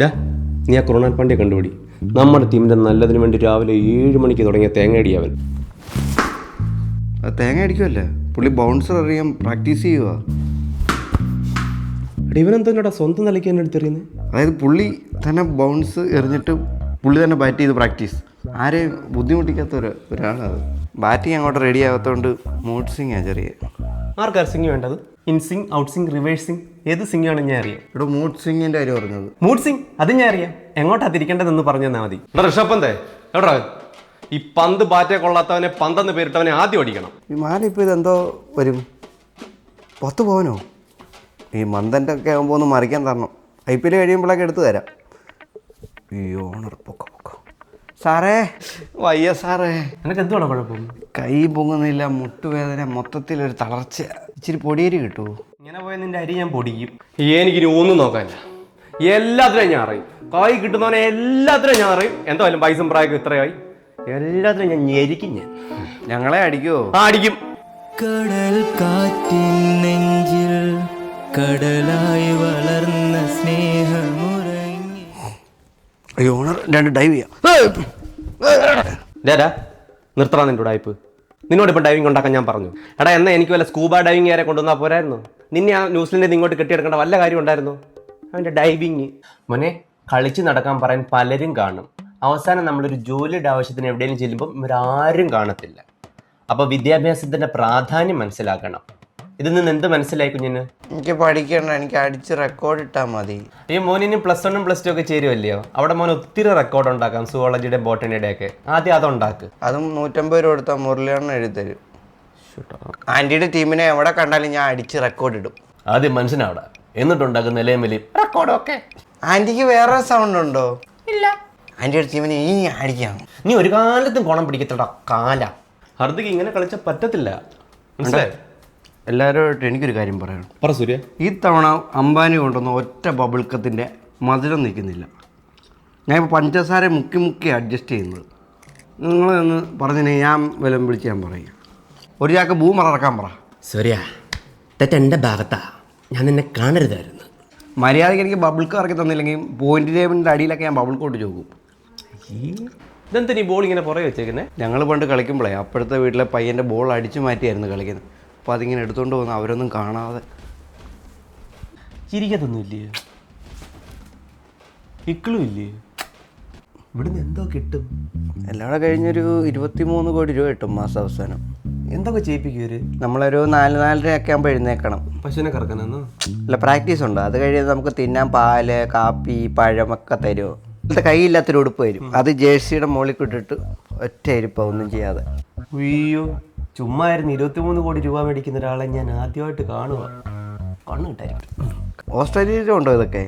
ഡാ നീ ആ കൃണാൽ പാണ്ഡ്യ കണ്ടുപിടി. നമ്മുടെ ടീമിൻ്റെ നല്ലതിന് വേണ്ടി രാവിലെ 7 മണിക്ക് തുടങ്ങിയ തേങ്ങയടി അവൻ. തേങ്ങ അടിക്കുമല്ലേ, പുള്ളി ബൗൺസർ അറിയാൻ പ്രാക്ടീസ് ചെയ്യുക. ഇവനെന്താ സ്വന്തം നിലയ്ക്ക് തന്നെ എടുത്തെറിയുന്നത്? അതായത് പുള്ളി തന്നെ ബൗൺസ് എറിഞ്ഞിട്ട് പുള്ളി തന്നെ ബാറ്റ് ചെയ്ത് പ്രാക്ടീസ്. ആരെയും ബുദ്ധിമുട്ടിക്കാത്ത ഒരാളത്. ബാറ്റിങ് അങ്ങോട്ട് റെഡി ആകാത്തതുകൊണ്ട് മൂഡ് സിംഗാണ് ചെറിയ. ആർക്കാർ സിംഗ് വേണ്ടത്? ഇൻസിങ്, ഔട്ട് സിംഗ്, റിവേഴ്സ് സിംഗ്, ഏത് സിംഗാണ് ഞാൻ അറിയാം. ഇവിടെ മൂഡ് സിംഗിൻ്റെ കാര്യം പറഞ്ഞത്. മൂഡ് സിംഗ് അത് ഞാൻ അറിയാം. എങ്ങോട്ടാ തിരിക്കേണ്ടതെന്ന് പറഞ്ഞു തന്നാൽ മതി. ഋഷഭ് പന്തേ എവിടാ? ഈ പന്ത് ബാറ്റേ കൊള്ളാത്തവനെ പന്തെന്ന് പേരിട്ടവനെ ആദ്യം ഓടിക്കണം. ഈ മാല ഇപ്പോൾ ഇതെന്തോ വരും 10 പവനോ? ഈ മന്ദൻ്റെ ഒക്കെ ആകുമ്പോൾ ഒന്ന് മറിക്കാൻ തരണം. IPL കഴിയുമ്പോഴൊക്കെ എടുത്തു തരാം. ഈ ഓണർ പൊക്ക സാറേ, വയ്യ സാറേ. എനിക്ക് എന്തുവാണോ കുഴപ്പം? കൈ പൊങ്ങുന്നില്ല, മുട്ടുവേദന, മൊത്തത്തിലൊരു തളർച്ച. ഇച്ചിരി പൊടിയേരി കിട്ടുമോ? ഇങ്ങനെ പോയ നിന്റെ അരി ഞാൻ പൊടിക്കും. എനിക്കിനി ഒന്നും നോക്കാനില്ല. എല്ലാത്തിനും ഞാൻ അറിയും. കൈ കിട്ടുന്നവനെ എല്ലാത്തിനും ഞാൻ അറിയും. എന്തായാലും പൈസ പ്രായം ഇത്രയായി. എല്ലാത്തിനും ഞാൻ ഞെരിക്കും. ഞങ്ങളെ അടിക്കുമോ? അടിക്കും. കടൽ കാറ്റിൻ നെഞ്ചിൽ കടലായി വളർന്ന സ്നേഹമുറങ്ങി. അയ്യോ ഓണർ, 2 ഡൈവ് ചെയ്യാം. ഡാ നിർത്തണം നിന്റെ ഉടായ്പ്. നിന്നോട് ഇപ്പം ഡൈവിംഗ് ഉണ്ടാക്കാൻ ഞാൻ പറഞ്ഞു. എടാ എന്നാൽ എനിക്ക് വല്ല സ്കൂബ ഡൈവിംഗ് ആരെ കൊണ്ടുവന്നാൽ പോരായിരുന്നു? നിന്നെ ആ ന്യൂസിലൻഡിൽ ഇങ്ങോട്ട് കെട്ടിയെടുക്കേണ്ട വല്ല കാര്യം ഉണ്ടായിരുന്നു? അവൻ്റെ ഡൈവിങ് മോനെ കളിച്ച് നടക്കാൻ പറയാൻ പലരും കാണും. അവസാനം നമ്മളൊരു ജോലിയുടെ ആവശ്യത്തിന് എവിടെയെങ്കിലും ചെല്ലുമ്പം ഇവരാരും കാണത്തില്ല. അപ്പോൾ വിദ്യാഭ്യാസത്തിൻ്റെ പ്രാധാന്യം മനസ്സിലാക്കണം. ഇതിൽ നിന്ന് എന്ത് മനസ്സിലായി കുഞ്ഞിന്? എനിക്ക് പഠിക്കണ്ട, എനിക്ക് അടിച്ച് റെക്കോർഡ് ഇട്ടാൽ മതി. ഈ മോനിന് +1 ഉം +2 ഒക്കെ ചേരുമല്ലയോ? അവിടെ മോൻ ഒത്തിരി റെക്കോർഡ് ഉണ്ടാക്കാം. സുവോളജിയുടെ ബോട്ടണിയുടെ ഒക്കെ. ആദ്യം അതുണ്ടാക്ക്. അതും 150 രൂപ കൊടുത്താൽ മുരളിയാണ് എഴുതരും. ആൻറ്റിയുടെ ടീമിനെ എവിടെ കണ്ടാലും ഞാൻ അടിച്ച് റെക്കോർഡ് ഇടും. ആദ്യം മനസ്സിനാവിടെ എന്നിട്ടുണ്ടാക്കുന്ന നിലയമലി റെക്കോർഡൊക്കെ. ആൻറ്റിക്ക് വേറെ സൗണ്ട് ഉണ്ടോ? ഇല്ല. ആൻറ്റിയുടെ ടീമിനെ ഇനി അടിക്കാം. നീ ഒരു കാലത്തും കോണം പിടിക്കത്തട കാല. ഹർദിക്ക് ഇങ്ങനെ കളിച്ചാൽ പറ്റത്തില്ല, മനസ്സിലായോ? എല്ലാവരോടും എനിക്കൊരു കാര്യം പറയണം. പറ സൂര്യ. ഈ തവണ അംബാനി കൊണ്ടുവന്ന ഒറ്റ ബബിൾക്കത്തിൻ്റെ മധുരം നിൽക്കുന്നില്ല. ഞാൻ ഇപ്പോൾ പഞ്ചസാര മുക്കി അഡ്ജസ്റ്റ് ചെയ്യുന്നത്. നിങ്ങളൊന്ന് പറഞ്ഞിനെ ഞാൻ വിലം വിളിച്ച് ഞാൻ പറയും. ഒരു ചാക്ക് ബൂമർ ഇറക്കാൻ പറ. സൂര്യ, തെറ്റെൻ്റെ ഭാഗത്താ. ഞാൻ നിന്നെ കാണരുതായിരുന്നു. മര്യാദയ്ക്ക് എനിക്ക് ബബിൾക്ക് ഇറക്കി തന്നില്ലെങ്കിൽ പോയിന്റ് ടേബിളിൻ്റെ അടിയിലൊക്കെ ഞാൻ ബബിൾ കോട്ട് ചോക്കും. ഇതെന്താ നീ ബോൾ ഇങ്ങനെ പുറകെ വെച്ചേക്കുന്നത്? ഞങ്ങൾ പണ്ട് കളിക്കുമ്പോഴേ അപ്പോഴത്തെ വീട്ടിലെ പയ്യൻ്റെ ബോൾ അടിച്ചു മാറ്റിയായിരുന്നു കളിക്കുന്നത്. അപ്പോൾ അതിങ്ങനെ എടുത്തുകൊണ്ട് പോകുന്നു, അവരൊന്നും കാണാതെ. ചിരിക്കത്തൊന്നും ഇല്ലേ? ഇക്കളും ഇല്ലേ? ഇവിടുന്ന് എന്തോ കിട്ടും. എല്ലാം കൂടെ കഴിഞ്ഞൊരു 23 കോടി രൂപ കിട്ടും മാസം അവസാനം. എന്തൊക്കെ ചെയ്യിപ്പിക്കും? നമ്മളൊരു 4-4:30 ഒക്കെ ആകുമ്പോൾ എഴുന്നേക്കണം. പശുവിനെ കറക്കാനെന്നോ? അല്ല, പ്രാക്ടീസ് ഉണ്ട്. അത് കഴിഞ്ഞ് നമുക്ക് തിന്നാൻ പാല്, കാപ്പി, പഴമൊക്കെ തരുമോ. ഇന്നത്തെ കൈയില്ലാത്തൊരു ഉടുപ്പ് വരും. അത് ജേഴ്സിയുടെ മുകളിൽ ഇട്ടിട്ട് ഒറ്റ ഇരിപ്പ ഒന്നും ചെയ്യാതെ. അയ്യോ, ചുമ്മാ ആയിരുന്നു 23 കോടി രൂപ മേടിക്കുന്ന ഒരാളെ ഞാൻ ആദ്യമായിട്ട് കാണുക. കണ്ണു കിട്ടായിരിക്കും. ഓസ്ട്രേലിയയിലും ഉണ്ടോ ഇതൊക്കെ?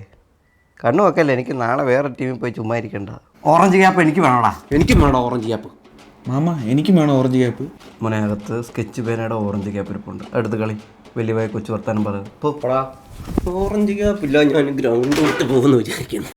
കണ്ണു വെക്കല്ലേ, എനിക്ക് നാളെ വേറെ ടീമിൽ പോയി ചുമ്മാ ഇരിക്കണ്ട. ഓറഞ്ച് ക്യാപ്പ് എനിക്ക് വേണോടാ. എനിക്കും വേണം ഓറഞ്ച് ക്യാപ്പ്. മാമ എനിക്കും വേണം ഓറഞ്ച് ക്യാപ്പ്. മുനകത്ത് സ്കെച്ച് പേനയുടെ ഓറഞ്ച് ക്യാപ്പ് ഇരിപ്പുണ്ട്. അടുത്ത് കളി വലിയ കൊച്ചു വർത്താനം പറയും. ഓറഞ്ച് ക്യാപ്പ് ഇല്ല, ഞാൻ ഗ്രൗണ്ട് വിട്ട് പോകുന്നു വിചാരിക്കുന്നു.